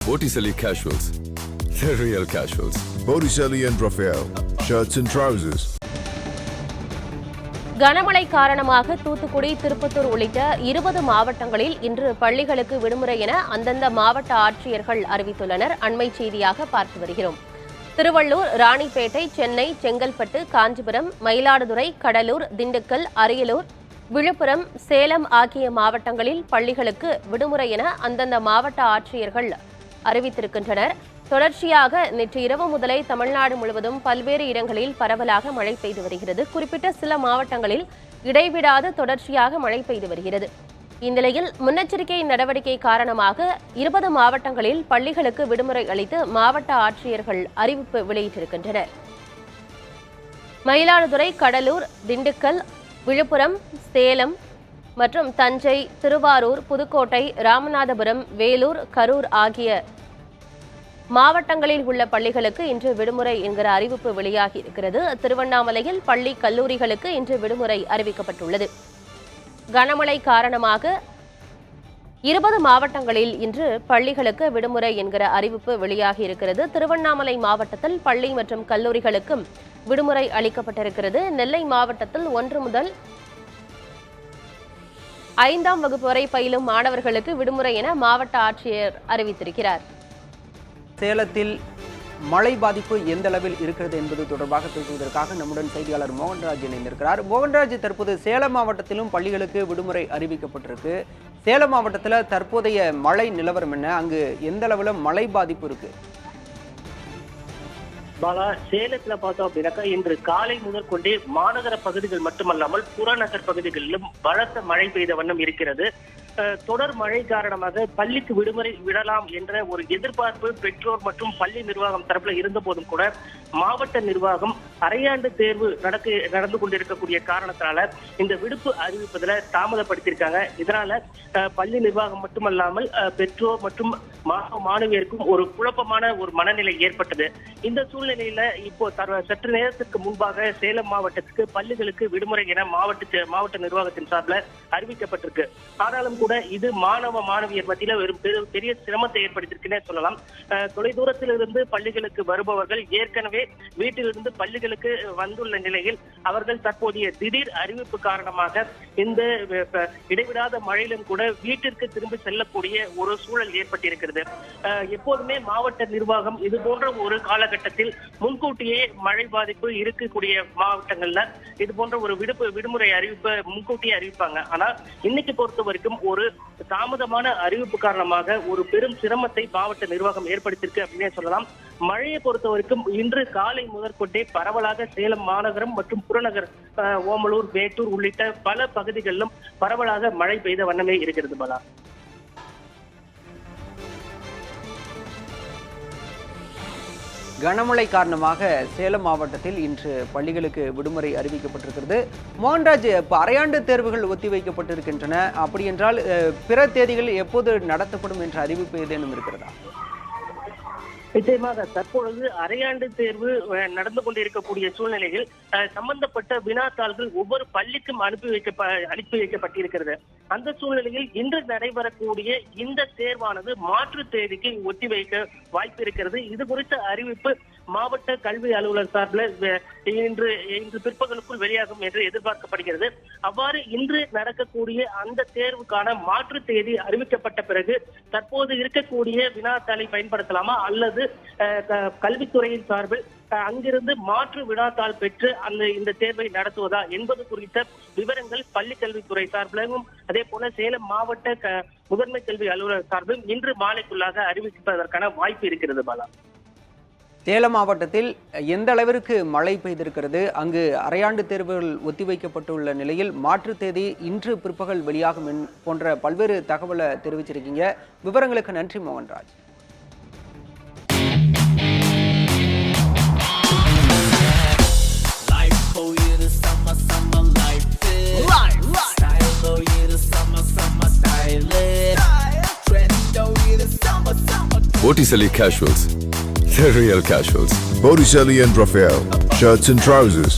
Botticelli Casuals. The real casuals. Botticelli and Raphael. Shirts and trousers. கனமழை காரணமாக தூத்துக்குடி, திருப்பத்தூர் உள்ளிட்ட 20 மாவட்டங்களில் இன்று பள்ளிகளுக்கு விடுமுறை என அந்தந்த மாவட்ட ஆட்சியர்கள் அறிவித்துள்ளனர். அண்மை செய்தியாக பார்த்து வருகிறோம். திருவள்ளூர், ராணிப்பேட்டை, சென்னை, செங்கல்பட்டு, காஞ்சிபுரம், மயிலாடுதுறை, கடலூர், திண்டுக்கல், அரியலூர், விழுப்புரம், சேலம் ஆகிய மாவட்டங்களில் பள்ளிகளுக்கு விடுமுறை என அந்தந்த மாவட்ட ஆட்சியர்கள் அறிவித்திருக்கின்றனர். தொடர்ச்சியாக நேற்று இரவு முதலே தமிழ்நாடு முழுவதும் பல்வேறு இடங்களில் பரவலாக மழை பெய்து வருகிறது. குறிப்பிட்ட சில மாவட்டங்களில் இடைவிடாது தொடர்ச்சியாக மழை பெய்து வருகிறது. இந்நிலையில் முன்னெச்சரிக்கை நடவடிக்கை காரணமாக 20 மாவட்டங்களில் பள்ளிகளுக்கு விடுமுறை அளித்து மாவட்ட ஆட்சியர்கள் அறிவிப்பு வெளியிட்டிருக்கின்றனர். மயிலாடுதுறை, கடலூர், திண்டுக்கல், விழுப்புரம், சேலம் மற்றும் தஞ்சை, திருவாரூர், புதுக்கோட்டை, ராமநாதபுரம், வேலூர், கரூர் ஆகிய மாவட்டங்களில் உள்ள பள்ளிகளுக்கு இன்று விடுமுறை என்கிற அறிவிப்பு வெளியாகி இருக்கிறது. திருவண்ணாமலையில் பள்ளி, கல்லூரிகளுக்கு இன்று விடுமுறை அறிவிக்கப்பட்டுள்ளது. கனமழை காரணமாக 20 மாவட்டங்களில் இன்று பள்ளிகளுக்கு விடுமுறை என்கிற அறிவிப்பு வெளியாகி இருக்கிறது. திருவண்ணாமலை மாவட்டத்தில் பள்ளி மற்றும் கல்லூரிகளுக்கும் விடுமுறை அளிக்கப்பட்டிருக்கிறது. நெல்லை மாவட்டத்தில் 1 முதல் 5ஆம் வகுப்பு வரை பயிலும் மாணவர்களுக்கு விடுமுறை என மாவட்ட ஆட்சியர் அறிவித்திருக்கிறார். சேலத்தில் மழை பாதிப்பு எந்த அளவில் இருக்கிறது என்பது தொடர்பாக பேசுவதற்காக நம்முடன் செய்தியாளர் மோகன்ராஜ் இணைந்திருக்கிறார். மோகன்ராஜ், தற்போது சேலம் மாவட்டத்திலும் பள்ளிகளுக்கு விடுமுறை அறிவிக்கப்பட்டிருக்கு. சேலம் மாவட்டத்தில் தற்போதைய மழை நிலவரம் என்ன? அங்கு எந்த அளவில் மழை பாதிப்பு இருக்கு? பாலா, சேலத்துல பார்த்தோம் அப்படின்னாக்கா இன்று காலை முதல் கொண்டே மாநகர பகுதிகள் மட்டுமல்லாமல் புறநகர் பகுதிகளிலும் பலத்த மழை பெய்த வண்ணம் இருக்கிறது. தொடர் மழை காரணமாக பள்ளிக்கு விடுமுறை விடலாம் என்ற ஒரு எதிர்பார்ப்பு பெற்றோர் மற்றும் பள்ளி நிர்வாகம் தரப்புல இருந்த போதும் கூட மாவட்ட நிர்வாகம் அரையாண்டு தேர்வு நடந்து கொண்டிருக்கக்கூடிய காரணத்தினால இந்த விடுப்பு அறிவிப்பதில் தாமதப்படுத்தியிருக்காங்க. இதனால பள்ளி நிர்வாகம் மட்டுமல்லாமல் பெற்றோர் மற்றும் மாணவியருக்கும் ஒரு குழப்பமான ஒரு மனநிலை ஏற்பட்டது. இந்த சூழ்நிலையில இப்போ சற்று நேரத்திற்கு முன்பாக சேலம் மாவட்டத்துக்கு பள்ளிகளுக்கு விடுமுறை என மாவட்ட நிர்வாகத்தின் சார்பில் அறிவிக்கப்பட்டிருக்கு. ஆனாலும் கூட இது மாணவியர் மத்தியில ஒரு பெரிய சிரமத்தை ஏற்படுத்தியிருக்குன்னே சொல்லலாம். தொலைதூரத்தில் இருந்து பள்ளிகளுக்கு வருபவர்கள் ஏற்கனவே வீட்டிலிருந்து பள்ளிகளுக்கு வந்துள்ள நிலையில் அவர்கள் தற்போதைய திடீர் அறிவிப்பு காரணமாக இந்த இடைவிடாத மழையிலும் கூட வீட்டிற்கு திரும்பி செல்லக்கூடிய ஒரு சூழல் ஏற்பட்டிருக்கிறது. எப்போதுமே மாவட்ட நிர்வாகம் இது போன்ற ஒரு காலகட்டத்தில் முன்கூட்டியே மழை பாதிப்பு இருக்கக்கூடிய மாவட்டங்கள்ல இது போன்ற ஒரு விடுமுறை அறிவிப்பை முன்கூட்டியே அறிவிப்பாங்க. ஆனா இன்னைக்கு பொறுத்த வரைக்கும் ஒரு தாமதமான அறிவிப்பு காரணமாக ஒரு பெரும் சிரமத்தை மாவட்ட நிர்வாகம் ஏற்படுத்தியிருக்கு அப்படின்னே சொல்லலாம். மழையை பொறுத்த வரைக்கும் இன்று காலை முதற்கொண்டே பரவலாக சேலம் மாநகரம் மற்றும் புறநகர், ஓமலூர், மேட்டூர் உள்ளிட்ட பல பகுதிகளிலும் பரவலாக மழை பெய்த வண்ணமே இருக்கிறது. பாலா, கனமழை காரணமாக சேலம் மாவட்டத்தில் இன்று பள்ளிகளுக்கு விடுமுறை அறிவிக்கப்பட்டிருக்கிறது. மோகன்ராஜ், இப்போ அரையாண்டு தேர்வுகள் ஒத்திவைக்கப்பட்டிருக்கின்றன. அப்படி என்றால் பிற தேதிகள் எப்போது நடத்தப்படும் என்ற அறிவிப்பு ஏதேனும் இருக்கிறதா? நிச்சயமாக தற்பொழுது அரையாண்டு தேர்வு நடந்து கொண்டிருக்கக்கூடிய சூழ்நிலையில் சம்பந்தப்பட்ட வினாத்தாள்கள் ஒவ்வொரு பள்ளிக்கும் அனுப்பி வைக்கப்பட்டிருக்கிறது. அந்த சூழ்நிலையில் இன்று நடைபெறக்கூடிய இந்த தேர்வானது மாற்று தேதிக்கு ஒத்திவைக்க வாய்ப்பு இருக்கிறது. இது குறித்த அறிவிப்பு மாவட்ட கல்வி அலுவலர் சார்பில் இன்று பிற்பகலுக்குள் வெளியாகும் என்று எதிர்பார்க்கப்படுகிறது. அவ்வாறு இன்று நடக்கக்கூடிய அந்த தேர்வுக்கான மாற்று தேதி அறிவிக்கப்பட்ட பிறகு தற்போது இருக்கக்கூடிய வினாத்தாளை பயன்படுத்தலாமா அல்லது கல்வித்துறையின் சார்பில் அங்கிருந்து மாற்று வினாத்தாள் பெற்று இந்த தேர்வை நடத்துவதா என்பது குறித்த விவரங்கள் பள்ளி கல்வித்துறை சார்பிலும் அதே போல சேலம் மாவட்ட முதன்மை கல்வி அலுவலர் சார்பிலும் இன்று மாலைக்குள்ளாக அறிவிப்பதற்கான வாய்ப்பு இருக்கிறது. பாலா, சேலம் மாவட்டத்தில் எந்த அளவிற்கு மழை பெய்திருக்கிறது? அங்கு அரையாண்டு தேர்வுகள் ஒத்திவைக்கப்பட்டுள்ள நிலையில் மாற்று தேதி இன்று பிற்பகல் வெளியாகும் போன்ற பல்வேறு தகவலை தெரிவிச்சிருக்கீங்க. விவரங்களுக்கு நன்றி Mohanraj. Botticelli Casuals. The real casuals. Botticelli and Raphael. Shirts and trousers.